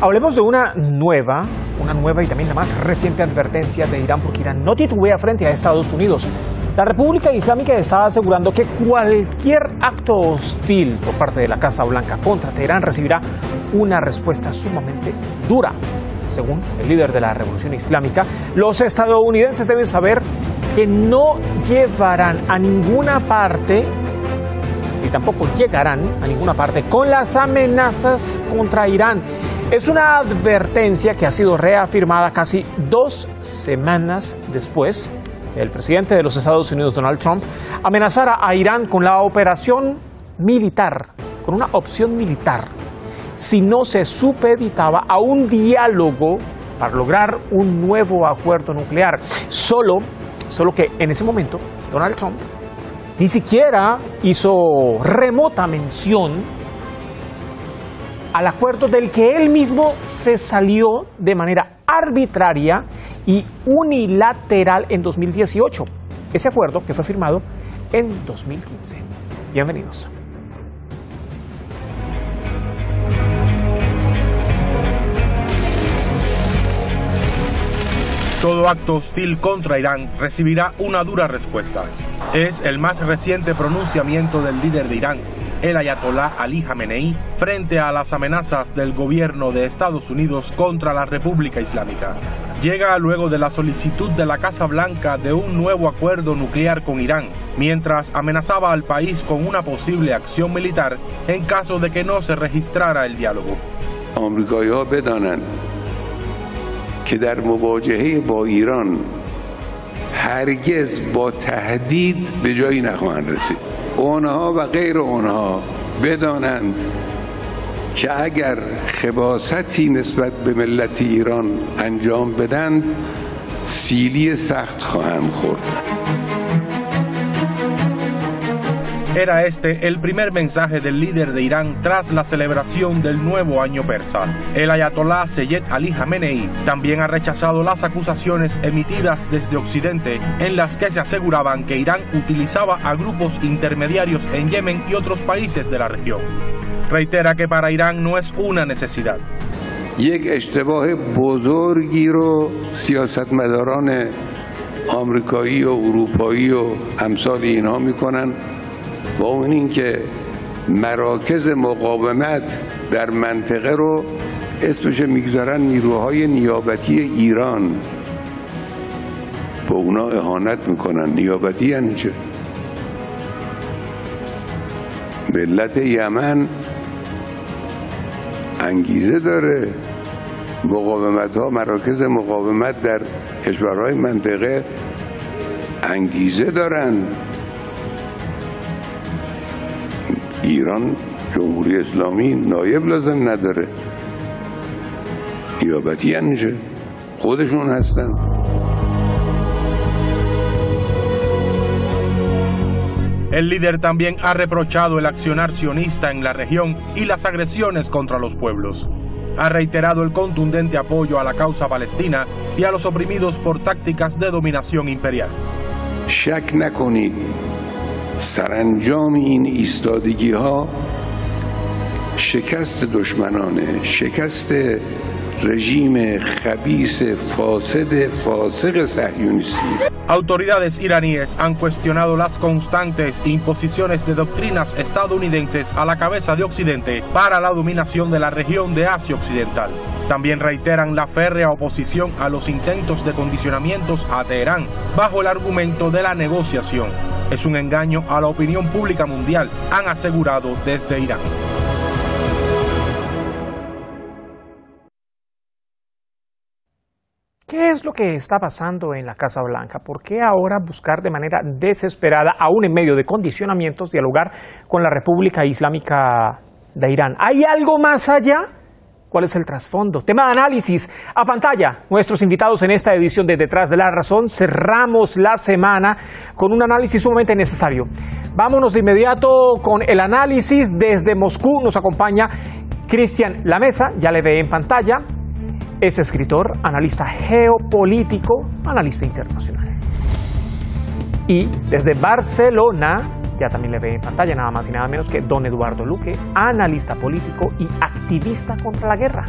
Hablemos de una nueva y también la más reciente advertencia de Irán, porque Irán no titubea frente a Estados Unidos. La República Islámica está asegurando que cualquier acto hostil por parte de la Casa Blanca contra Teherán recibirá una respuesta sumamente dura. Según el líder de la Revolución Islámica, los estadounidenses deben saber que no llevarán a ninguna parte y tampoco llegarán a ninguna parte con las amenazas contra Irán. Es una advertencia que ha sido reafirmada casi 2 semanas después el presidente de los Estados Unidos, Donald Trump, amenazara a Irán con la operación militar, con una opción militar, si no se supeditaba a un diálogo para lograr un nuevo acuerdo nuclear. Solo que en ese momento Donald Trump ni siquiera hizo remota mención al acuerdo del que él mismo se salió de manera arbitraria y unilateral en 2018. Ese acuerdo que fue firmado en 2015. Bienvenidos. Todo acto hostil contra Irán recibirá una dura respuesta. Es el más reciente pronunciamiento del líder de Irán, el ayatolá Ali Jamenei, frente a las amenazas del gobierno de Estados Unidos contra la República Islámica. Llega luego de la solicitud de la Casa Blanca de un nuevo acuerdo nuclear con Irán, mientras amenazaba al país con una posible acción militar en caso de que no se registrara el diálogo. که در مواجهه با ایران هرگز با تهدید به جایی نخواهند رسید. اونها و غیر اونها بدانند که اگر خباثتی نسبت به ملت ایران انجام بدند سیلی سخت خواهند خورد. Era este el primer mensaje del líder de Irán tras la celebración del nuevo año persa. El ayatolá Seyed Ali Jamenei también ha rechazado las acusaciones emitidas desde Occidente en las que se aseguraban que Irán utilizaba a grupos intermediarios en Yemen y otros países de la región. Reitera que para Irán no es una necesidad. یک اشتباه بزرگی رو سیاستمداران آمریکایی و اروپایی و امثال اینها میکنن با اون این که مراکز مقاومت در منطقه رو اسمش میگذارن نیروهای نیابتی ایران. با اونا اهانت میکنن. نیابتی یعنی چه؟ ملت یمن انگیزه داره. مقاومت ها، مراکز مقاومت در کشورهای منطقه انگیزه دارن. ایران جمهوری اسلامی نایب لازم نداره. نیابتی یعنی چه؟ خودشون هستن. El líder también ha reprochado el accionar sionista en la región y las agresiones contra los pueblos. Ha reiterado el contundente apoyo a la causa palestina y a los oprimidos por tácticas de dominación imperial. شک نکنید سرانجام این ایستادگی ها شکست دشمنانه، شکست رژیم خبیث فاسق صهیونیستی. Autoridades iraníes han cuestionado las constantes imposiciones de doctrinas estadounidenses a la cabeza de Occidente para la dominación de la región de Asia Occidental. También reiteran la férrea oposición a los intentos de condicionamientos a Teherán bajo el argumento de la negociación. Es un engaño a la opinión pública mundial, han asegurado desde Irán. ¿Qué es lo que está pasando en la Casa Blanca? ¿Por qué ahora buscar de manera desesperada, aún en medio de condicionamientos, dialogar con la República Islámica de Irán? ¿Hay algo más allá? ¿Cuál es el trasfondo? Tema de análisis. A pantalla, nuestros invitados en esta edición de Detrás de la Razón. Cerramos la semana con un análisis sumamente necesario. Vámonos de inmediato con el análisis. Desde Moscú nos acompaña Cristian Lamesa, ya le ve en pantalla. Es escritor, analista geopolítico, analista internacional. Y desde Barcelona, ya también le ve en pantalla nada más y nada menos que don Eduardo Luque, analista político y activista contra la guerra.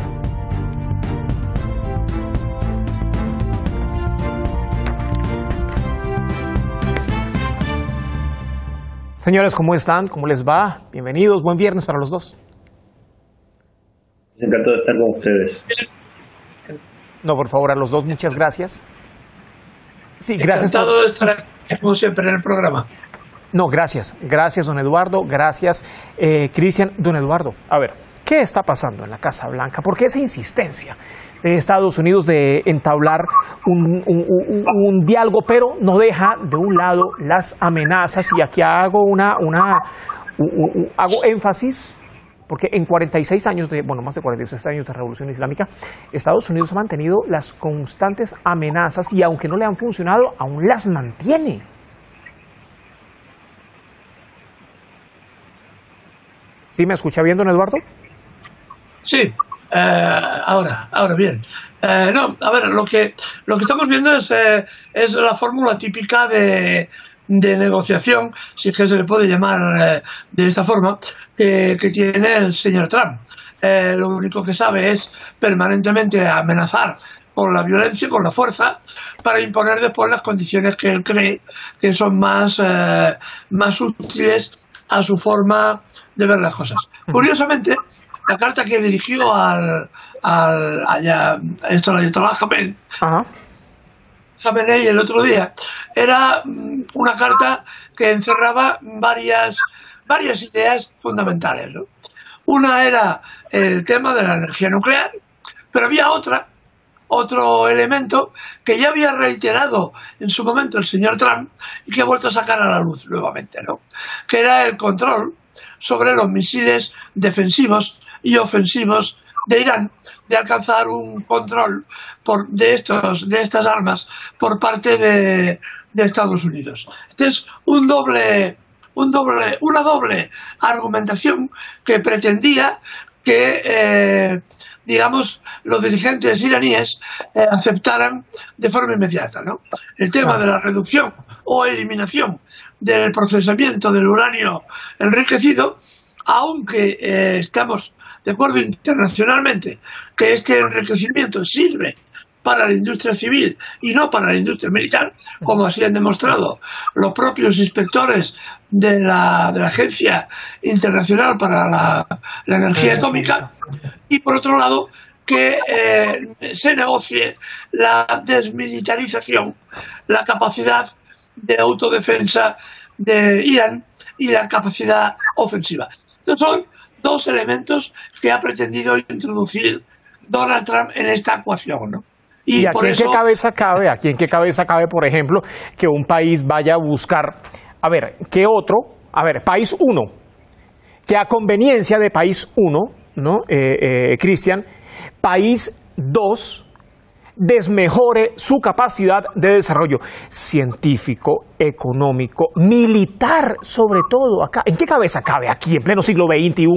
Señores, ¿cómo están? ¿Cómo les va? Bienvenidos, buen viernes para los dos. Encantado de estar con ustedes. No, por favor, a los dos, muchas gracias. Sí, gracias. Encantado de estar aquí, como siempre, en el programa. No, gracias. Gracias, don Eduardo. Gracias, Cristian. Don Eduardo, a ver, ¿qué está pasando en la Casa Blanca? ¿Por qué esa insistencia de Estados Unidos de entablar un diálogo, pero no deja de un lado las amenazas? Y aquí hago hago énfasis, porque en 46 años más de 46 años de Revolución Islámica, Estados Unidos ha mantenido las constantes amenazas y aunque no le han funcionado, aún las mantiene. ¿Sí me escucha bien, don Eduardo? Sí, ahora bien. No, a ver, lo que estamos viendo es la fórmula típica de negociación, si es que se le puede llamar de esta forma, que tiene el señor Trump. Lo único que sabe es permanentemente amenazar con la violencia, con la fuerza, para imponer después las condiciones que él cree que son más útiles a su forma de ver las cosas. Curiosamente, la carta que dirigió al ayatolá Jamenei el otro día era una carta que encerraba varias ideas fundamentales, ¿no? Una era el tema de la energía nuclear, pero había otro elemento que ya había reiterado en su momento el señor Trump y que ha vuelto a sacar a la luz nuevamente, ¿no? Que era el control sobre los misiles defensivos y ofensivos de Irán, de alcanzar un control de estas armas por parte de Estados Unidos. Entonces, una doble argumentación que pretendía que los dirigentes iraníes aceptaran de forma inmediata, ¿no? El tema de la reducción o eliminación del procesamiento del uranio enriquecido, aunque estamos de acuerdo internacionalmente que este enriquecimiento sirve para la industria civil y no para la industria militar, como así han demostrado los propios inspectores de la Agencia Internacional para la Energía Atómica, y por otro lado que se negocie la desmilitarización, la capacidad de autodefensa de Irán y la capacidad ofensiva. Entonces son dos elementos que ha pretendido introducir Donald Trump en esta ecuación, ¿no? ¿Y aquí en qué cabeza cabe, por ejemplo, que un país vaya a buscar, país 1, que a conveniencia de país 1, ¿no? Cristian, país 2, desmejore su capacidad de desarrollo científico, económico, militar, sobre todo acá? ¿En qué cabeza cabe aquí, en pleno siglo XXI,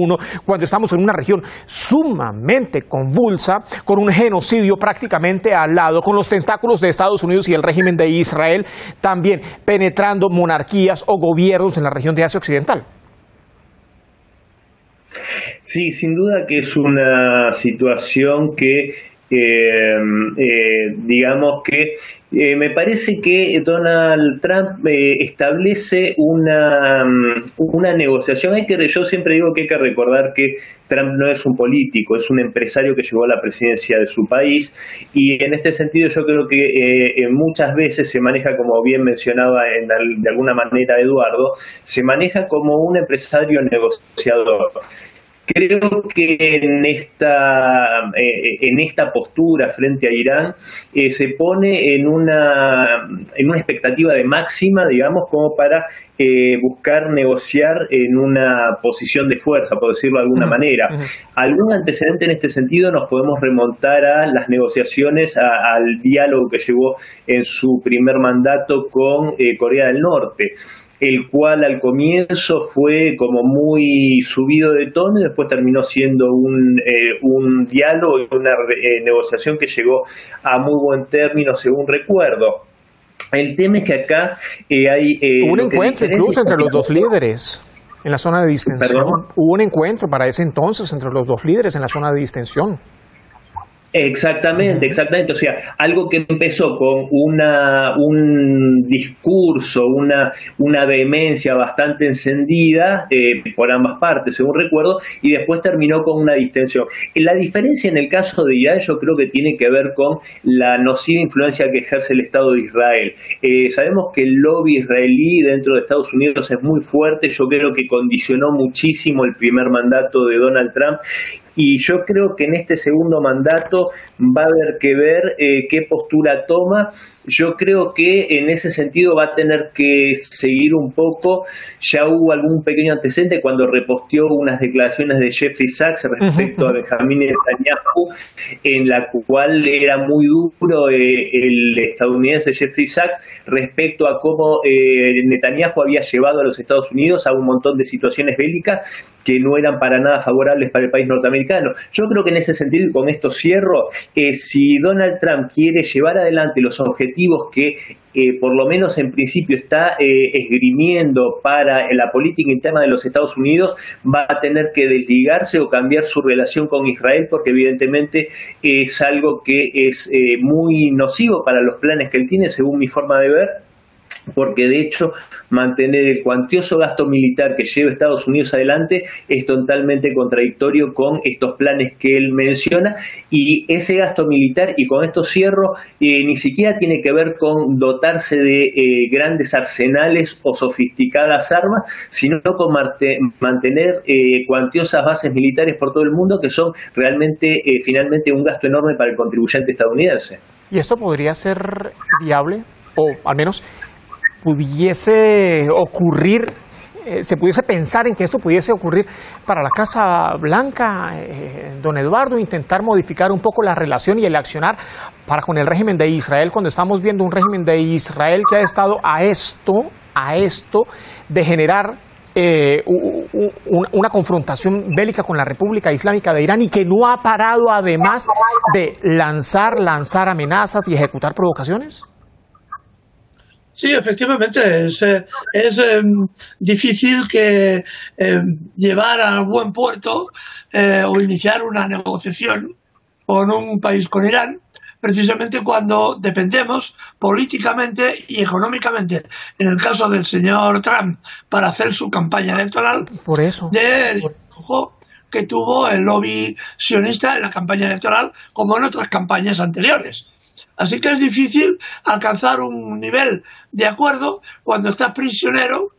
cuando estamos en una región sumamente convulsa, con un genocidio prácticamente al lado, con los tentáculos de Estados Unidos y el régimen de Israel también penetrando monarquías o gobiernos en la región de Asia Occidental? Sí, sin duda que es una situación que me parece que Donald Trump establece una negociación. Yo siempre digo que hay que recordar que Trump no es un político, es un empresario que llegó a la presidencia de su país, y en este sentido yo creo que muchas veces se maneja, como bien mencionaba de alguna manera Eduardo, se maneja como un empresario negociador. Creo que en esta postura frente a Irán se pone en una expectativa de máxima, digamos, como para buscar negociar en una posición de fuerza, por decirlo de alguna manera. Algún antecedente en este sentido nos podemos remontar a las negociaciones, al diálogo que llevó en su primer mandato con Corea del Norte, el cual al comienzo fue como muy subido de tono y después terminó siendo un diálogo y una negociación que llegó a muy buen término, según recuerdo. El tema es que acá hay... Hubo un encuentro incluso entre los dos líderes en la zona de distensión. ¿Perdón? Hubo un encuentro para ese entonces entre los dos líderes en la zona de distensión. Exactamente. O sea, algo que empezó con un discurso, una vehemencia bastante encendida por ambas partes, según recuerdo, y después terminó con una distensión. La diferencia en el caso de Irán yo creo que tiene que ver con la nociva influencia que ejerce el Estado de Israel. Sabemos que el lobby israelí dentro de Estados Unidos es muy fuerte, yo creo que condicionó muchísimo el primer mandato de Donald Trump. Y yo creo que en este segundo mandato va a haber que ver qué postura toma. Yo creo que en ese sentido va a tener que seguir un poco. Ya hubo algún pequeño antecedente cuando reposteó unas declaraciones de Jeffrey Sachs respecto a Benjamin Netanyahu, en la cual era muy duro el estadounidense Jeffrey Sachs respecto a cómo Netanyahu había llevado a los Estados Unidos a un montón de situaciones bélicas que no eran para nada favorables para el país norteamericano. Yo creo que en ese sentido, y con esto cierro, si Donald Trump quiere llevar adelante los objetivos que por lo menos en principio está esgrimiendo para la política interna de los Estados Unidos, va a tener que desligarse o cambiar su relación con Israel, porque evidentemente es algo que es muy nocivo para los planes que él tiene, según mi forma de ver, porque de hecho mantener el cuantioso gasto militar que lleva Estados Unidos adelante es totalmente contradictorio con estos planes que él menciona, y ese gasto militar, y con esto cierro, ni siquiera tiene que ver con dotarse de grandes arsenales o sofisticadas armas, sino con mantener cuantiosas bases militares por todo el mundo, que son realmente finalmente un gasto enorme para el contribuyente estadounidense. ¿Y esto podría ser viable, o al menos pudiese ocurrir, se pudiese pensar en que esto pudiese ocurrir para la Casa Blanca, don Eduardo, intentar modificar un poco la relación y el accionar para con el régimen de Israel, cuando estamos viendo un régimen de Israel que ha estado a esto de generar una confrontación bélica con la República Islámica de Irán, y que no ha parado además de lanzar amenazas y ejecutar provocaciones? Sí, efectivamente, es difícil que llevar a buen puerto o iniciar una negociación con un país, con Irán, precisamente cuando dependemos políticamente y económicamente, en el caso del señor Trump, para hacer su campaña electoral, por eso, del influjo que tuvo el lobby sionista en la campaña electoral, como en otras campañas anteriores. Así que es difícil alcanzar un nivel de acuerdo cuando estás prisionero,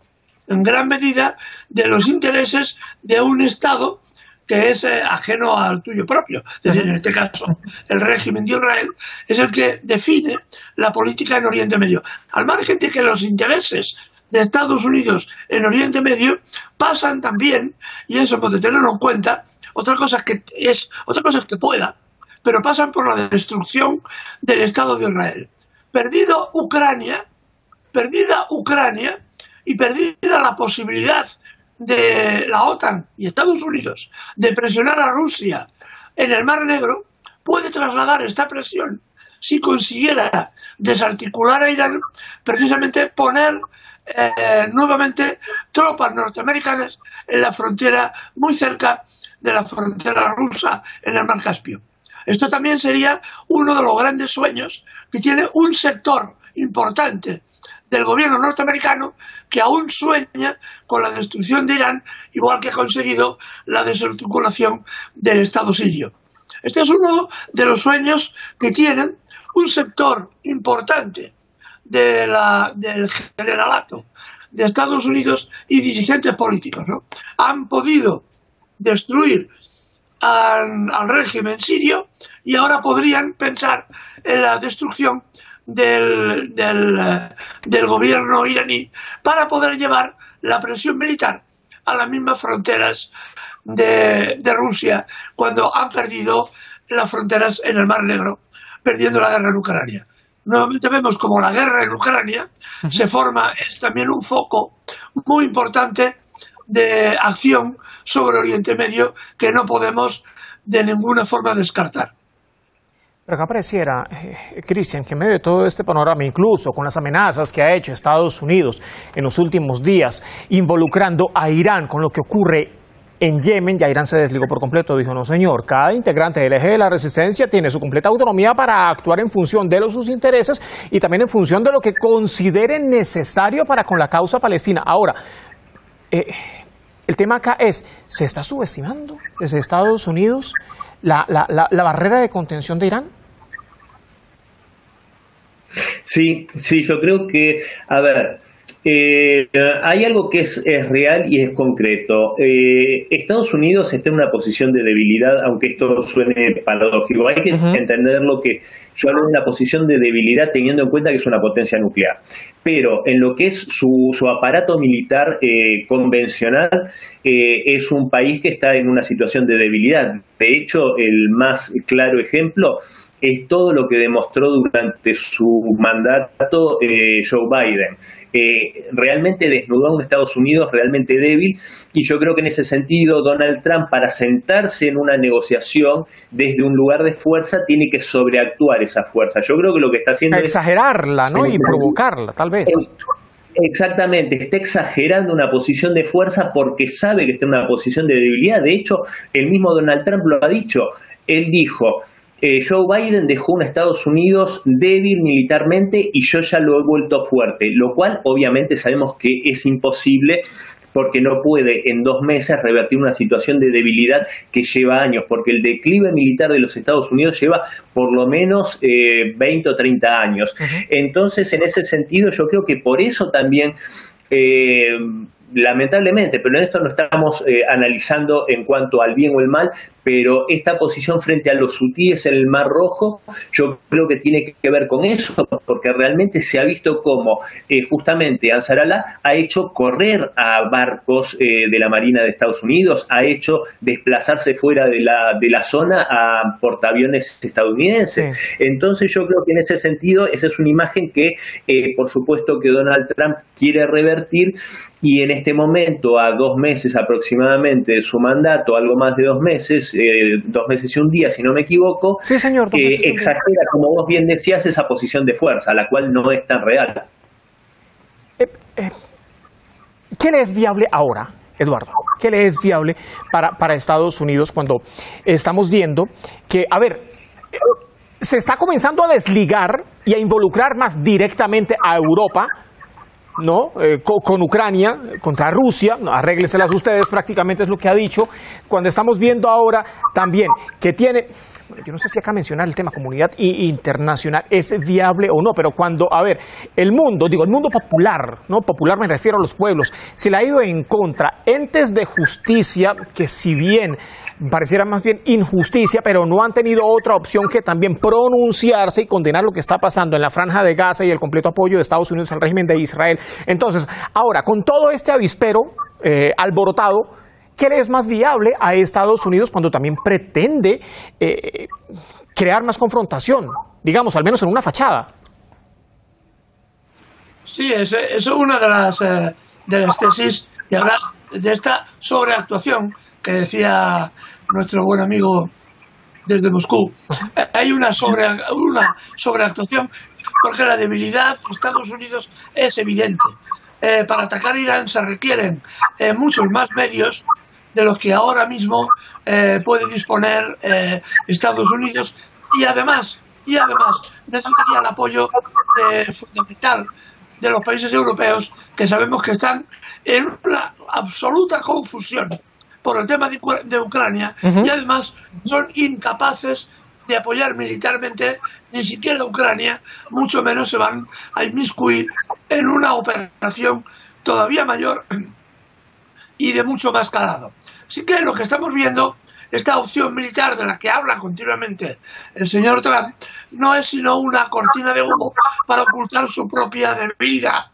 en gran medida, de los intereses de un Estado que es ajeno al tuyo propio. Es decir, en este caso, el régimen de Israel es el que define la política en Oriente Medio. Al margen de que los intereses de Estados Unidos en Oriente Medio pasan también, y eso hemos de tenerlo en cuenta, otra cosa es que pueda, pero pasan por la destrucción del Estado de Israel. Perdida Ucrania y perdida la posibilidad de la OTAN y Estados Unidos de presionar a Rusia en el Mar Negro, puede trasladar esta presión, si consiguiera desarticular a Irán, precisamente poner nuevamente tropas norteamericanas en la frontera, muy cerca de la frontera rusa en el Mar Caspio. Esto también sería uno de los grandes sueños que tiene un sector importante del gobierno norteamericano, que aún sueña con la destrucción de Irán, igual que ha conseguido la desarticulación del Estado sirio. Este es uno de los sueños que tienen un sector importante del generalato de Estados Unidos y dirigentes políticos, ¿no? Han podido destruir al régimen sirio y ahora podrían pensar en la destrucción del gobierno iraní para poder llevar la presión militar a las mismas fronteras de Rusia, cuando han perdido las fronteras en el Mar Negro, perdiendo la guerra en Ucrania. Nuevamente vemos como la guerra en Ucrania se forma, es también un foco muy importante de acción sobre Oriente Medio que no podemos de ninguna forma descartar. Pero acá pareciera, Cristian, que en medio de todo este panorama, incluso con las amenazas que ha hecho Estados Unidos en los últimos días, involucrando a Irán con lo que ocurre En Yemen ya Irán se desligó por completo, dijo no señor, cada integrante del eje de la resistencia tiene su completa autonomía para actuar en función de sus intereses y también en función de lo que consideren necesario para con la causa palestina. Ahora, el tema acá es, ¿se está subestimando desde Estados Unidos la barrera de contención de Irán? Sí, yo creo que, a ver, hay algo que es real y es concreto. Estados Unidos está en una posición de debilidad, aunque esto suene paradójico. Hay que entender lo que yo hablo de una posición de debilidad teniendo en cuenta que es una potencia nuclear. Pero en lo que es su aparato militar convencional, es un país que está en una situación de debilidad. De hecho, el más claro ejemplo es todo lo que demostró durante su mandato Joe Biden. Realmente desnudó a un Estados Unidos realmente débil, y yo creo que en ese sentido Donald Trump, para sentarse en una negociación desde un lugar de fuerza, tiene que sobreactuar esa fuerza. Yo creo que lo que está haciendo exagerarla, ¿no? Y provocarla, tal vez. Exactamente, está exagerando una posición de fuerza porque sabe que está en una posición de debilidad. De hecho, el mismo Donald Trump lo ha dicho. Él dijo: Joe Biden dejó un Estados Unidos débil militarmente y yo ya lo he vuelto fuerte, lo cual obviamente sabemos que es imposible, porque no puede en 2 meses revertir una situación de debilidad que lleva años, porque el declive militar de los Estados Unidos lleva por lo menos 20 o 30 años. Entonces, en ese sentido, yo creo que por eso también lamentablemente, pero en esto no estamos analizando en cuanto al bien o el mal, pero esta posición frente a los hutíes en el Mar Rojo, yo creo que tiene que ver con eso, porque realmente se ha visto cómo justamente Ansar Allah ha hecho correr a barcos de la Marina de Estados Unidos, ha hecho desplazarse fuera de la zona a portaaviones estadounidenses. Sí. Entonces yo creo que en ese sentido, esa es una imagen que por supuesto que Donald Trump quiere revertir, y en este momento, a 2 meses aproximadamente de su mandato, algo más de 2 meses, 2 meses y un día, si no me equivoco, sí, señor, exagera, como vos bien decías, esa posición de fuerza, la cual no es tan real. ¿Qué le es viable ahora, Eduardo? ¿Qué le es viable para Estados Unidos cuando estamos viendo que, a ver, se está comenzando a desligar y a involucrar más directamente a Europa, ¿no? Con Ucrania, contra Rusia, no, arrégleselas ustedes, prácticamente es lo que ha dicho, cuando estamos viendo ahora también que tiene, bueno, yo no sé si acá mencionar el tema comunidad internacional es viable o no, pero cuando, a ver, el mundo popular, ¿no? Popular me refiero a los pueblos, se le ha ido en contra entes de justicia que, si bien pareciera más bien injusticia, pero no han tenido otra opción que también pronunciarse y condenar lo que está pasando en la Franja de Gaza y el completo apoyo de Estados Unidos al régimen de Israel. Entonces, ahora, con todo este avispero alborotado, ¿qué le es más viable a Estados Unidos cuando también pretende crear más confrontación, digamos, al menos en una fachada? Sí, eso es una de las tesis y ahora de esta sobreactuación que decía nuestro buen amigo desde Moscú. Hay una sobreactuación porque la debilidad de Estados Unidos es evidente. Para atacar Irán se requieren muchos más medios de los que ahora mismo puede disponer Estados Unidos, y además necesitaría el apoyo fundamental de los países europeos, que sabemos que están en una absoluta confusión por el tema de Ucrania, y además son incapaces de apoyar militarmente ni siquiera a Ucrania, mucho menos se van a inmiscuir en una operación todavía mayor y de mucho más calado. Así que lo que estamos viendo, esta opción militar de la que habla continuamente el señor Trump, no es sino una cortina de humo para ocultar su propia debilidad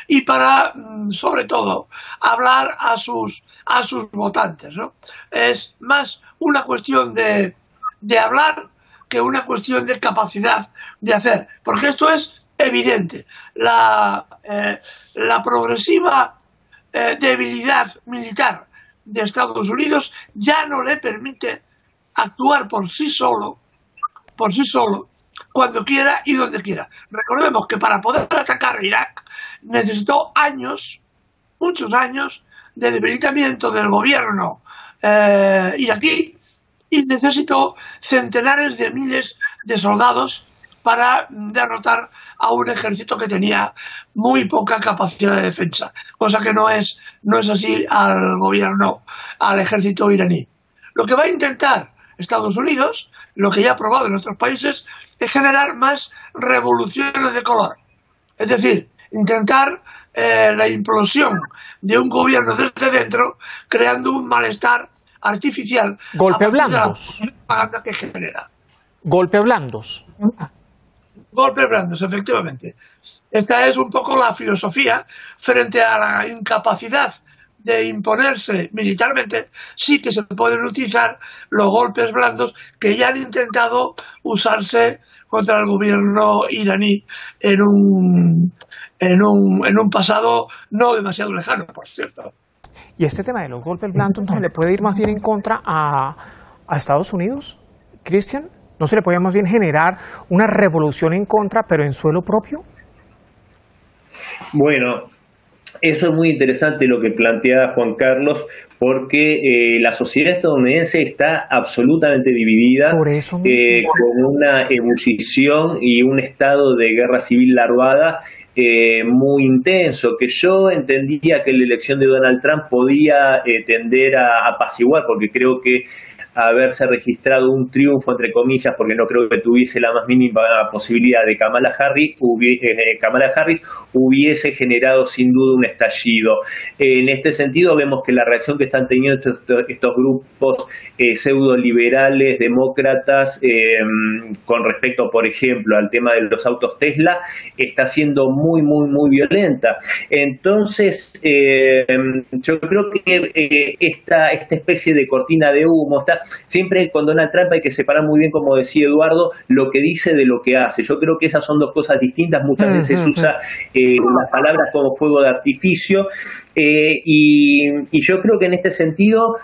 y para, sobre todo, hablar a sus votantes, ¿no? Es más una cuestión de hablar que una cuestión de capacidad de hacer, porque esto es evidente. La progresiva debilidad militar de Estados Unidos ya no le permite actuar por sí solo, cuando quiera y donde quiera. Recordemos que para poder atacar a Irak necesitó años, muchos años, de debilitamiento del gobierno iraquí y necesitó centenares de miles de soldados para derrotar a un ejército que tenía muy poca capacidad de defensa, cosa que no es así al ejército iraní. Lo que va a intentar Estados Unidos, lo que ya ha probado en otros países, es generar más revoluciones de color. Es decir, intentar la implosión de un gobierno desde dentro, creando un malestar artificial. Golpe blandos. Que genera. Golpe blandos. Golpes blandos, efectivamente. Esta es un poco la filosofía frente a la incapacidad de imponerse militarmente. Sí que se pueden utilizar los golpes blandos que ya han intentado usarse contra el gobierno iraní en un pasado no demasiado lejano, por cierto. ¿Y este tema de los golpes blandos no le puede ir más bien en contra a Estados Unidos, Cristian? ¿No se le puede más bien generar una revolución en contra, pero en suelo propio? Bueno, eso es muy interesante lo que plantea Juan Carlos, porque la sociedad estadounidense está absolutamente dividida, por eso con una ebullición y un estado de guerra civil larvada muy intenso, que yo entendía que la elección de Donald Trump podía tender a apaciguar, porque creo que haberse registrado un triunfo, entre comillas, porque no creo que tuviese la más mínima posibilidad de Kamala Harris hubiese generado sin duda un estallido. En este sentido vemos que la reacción que están teniendo estos grupos pseudo-liberales, demócratas, con respecto, por ejemplo, al tema de los autos Tesla, está siendo muy, muy, muy violenta. Entonces, yo creo que esta especie de cortina de humo siempre con Donald Trump hay que separar muy bien, como decía Eduardo, lo que dice de lo que hace. Yo creo que esas son dos cosas distintas. Muchas veces usa las palabras como fuego de artificio y yo creo que en este sentido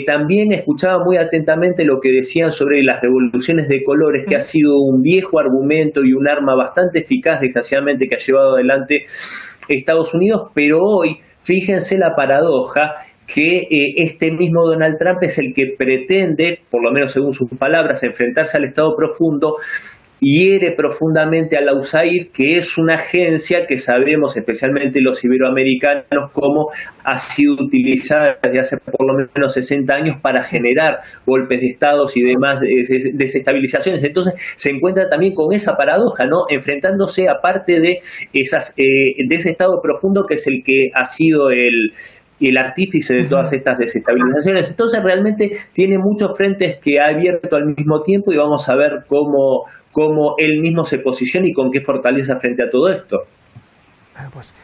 también escuchaba muy atentamente lo que decían sobre las revoluciones de colores, que ha sido un viejo argumento y un arma bastante eficaz, desgraciadamente, que ha llevado adelante Estados Unidos, pero hoy, fíjense la paradoja, que este mismo Donald Trump es el que pretende, por lo menos según sus palabras, enfrentarse al Estado profundo, hiere profundamente a la USAID, que es una agencia que sabemos, especialmente los iberoamericanos, cómo ha sido utilizada desde hace por lo menos 60 años para generar golpes de estados y demás desestabilizaciones. Entonces se encuentra también con esa paradoja, ¿no? Enfrentándose a parte de ese Estado profundo que es el que ha sido el artífice de todas estas desestabilizaciones. Entonces realmente tiene muchos frentes que ha abierto al mismo tiempo y vamos a ver cómo él mismo se posiciona y con qué fortaleza frente a todo esto. Bueno, pues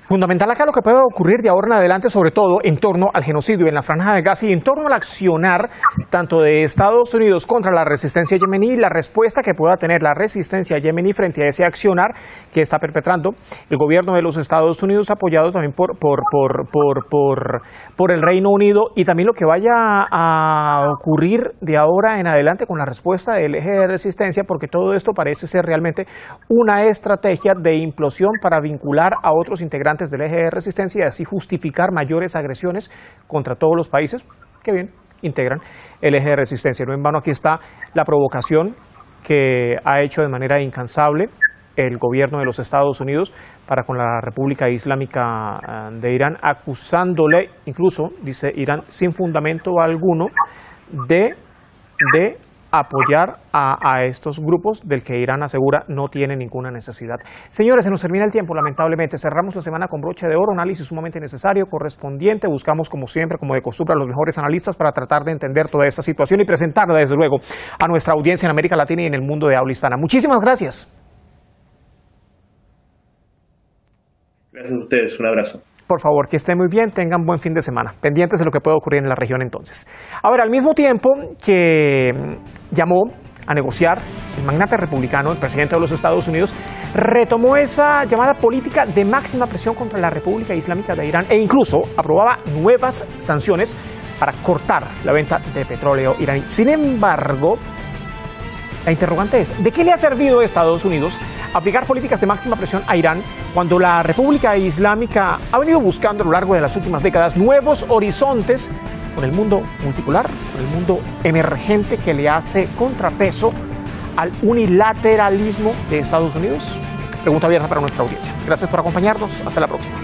fundamental acá lo que puede ocurrir de ahora en adelante, sobre todo en torno al genocidio en la Franja de Gaza y en torno al accionar tanto de Estados Unidos contra la resistencia yemení y la respuesta que pueda tener la resistencia yemení frente a ese accionar que está perpetrando el gobierno de los Estados Unidos, apoyado también por el Reino Unido, y también lo que vaya a ocurrir de ahora en adelante con la respuesta del eje de resistencia, porque todo esto parece ser realmente una estrategia de implosión para vincular a otros integrantes del eje de resistencia y así justificar mayores agresiones contra todos los países que bien integran el eje de resistencia. No en vano aquí está la provocación que ha hecho de manera incansable el gobierno de los Estados Unidos para con la República Islámica de Irán, acusándole, incluso, dice Irán, sin fundamento alguno, de apoyar a estos grupos del que Irán asegura no tiene ninguna necesidad. Señores, se nos termina el tiempo, lamentablemente. Cerramos la semana con broche de oro, análisis sumamente necesario, correspondiente. Buscamos, como siempre, como de costumbre, a los mejores analistas para tratar de entender toda esta situación y presentarla, desde luego, a nuestra audiencia en América Latina y en el mundo de habla hispana. Muchísimas gracias. Gracias a ustedes, un abrazo. Por favor, que estén muy bien, tengan buen fin de semana, pendientes de lo que pueda ocurrir en la región entonces. Ahora, al mismo tiempo que llamó a negociar el magnate republicano, el presidente de los Estados Unidos, retomó esa llamada política de máxima presión contra la República Islámica de Irán e incluso aprobaba nuevas sanciones para cortar la venta de petróleo iraní. Sin embargo, La interrogante es, ¿de qué le ha servido a Estados Unidos aplicar políticas de máxima presión a Irán cuando la República Islámica ha venido buscando a lo largo de las últimas décadas nuevos horizontes con el mundo multipolar, con el mundo emergente que le hace contrapeso al unilateralismo de Estados Unidos? Pregunta abierta para nuestra audiencia. Gracias por acompañarnos. Hasta la próxima.